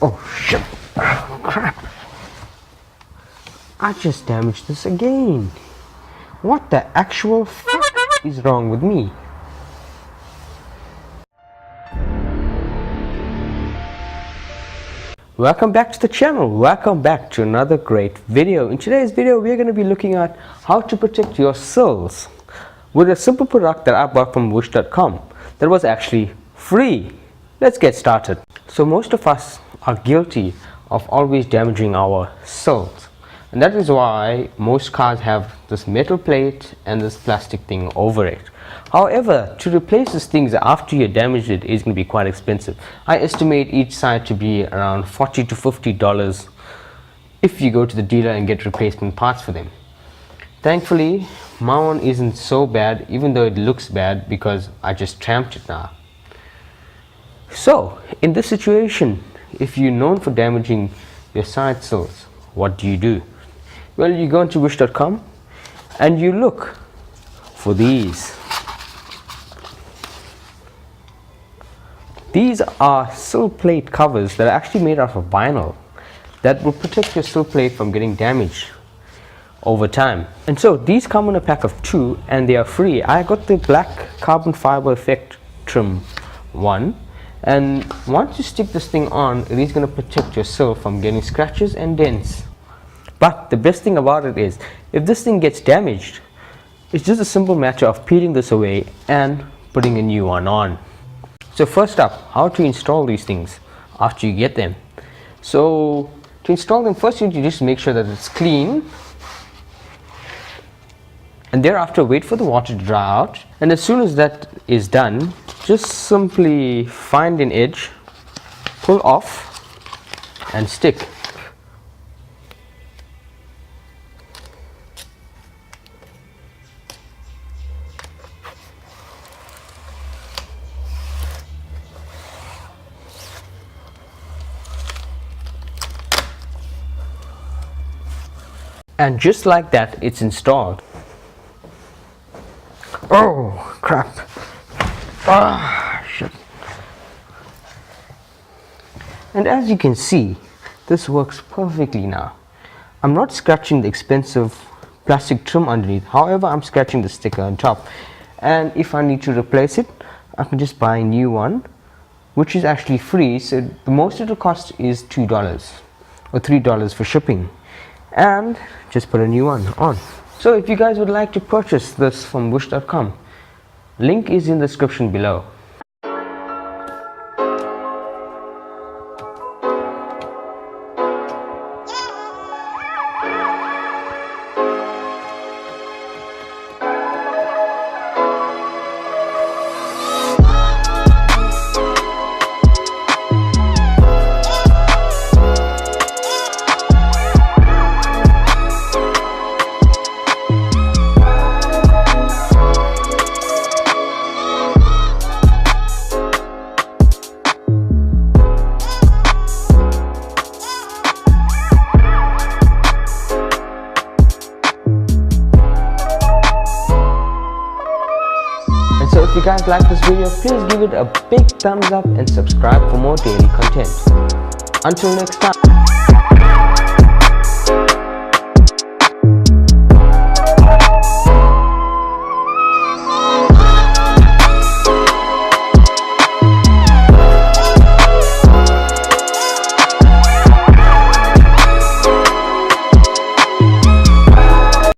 Oh shit! Crap! I just damaged this again. What the actual fuck is wrong with me? Welcome back to the channel. Welcome back to another great video. In today's video, we're going to be looking at how to protect your sills with a simple product that I bought from wish.com that was actually free. Let's get started. So most of us are guilty of always damaging our sills, and that is why most cars have this metal plate and this plastic thing over it. However, to replace these things after you damage it is going to be quite expensive. I estimate each side to be around $40 to $50 if you go to the dealer and get replacement parts for them. Thankfully, my one isn't so bad, even though it looks bad because I just tramped it now. So, in this situation, if you're known for damaging your side sills, what do? Well, you go into wish.com and you look for these. These are sill plate covers that are actually made out of vinyl that will protect your sill plate from getting damaged over time. And so these come in a pack of 2 and they are free. I got the black carbon fiber effect trim one, and once you stick this thing on, it is going to protect your sill from getting scratches and dents. But the best thing about it is, if this thing gets damaged, it's just a simple matter of peeling this away and putting a new one on. So first up, how to install these things after you get them. So to install them, first you need to just make sure that it's clean, and thereafter wait for the water to dry out. And as soon as that is done, just simply find an edge, pull off and stick. And just like that, it's installed. Oh crap! Ah shit! And as you can see, this works perfectly now. I'm not scratching the expensive plastic trim underneath. However, I'm scratching the sticker on top. And if I need to replace it, I can just buy a new one, which is actually free. So the most it'll cost is $2 or $3 for shipping, and just put a new one on. So if you guys would like to purchase this from wish.com, link is in the description below. So if you guys like this video, please give it a big thumbs up and subscribe for more daily content. Until next time.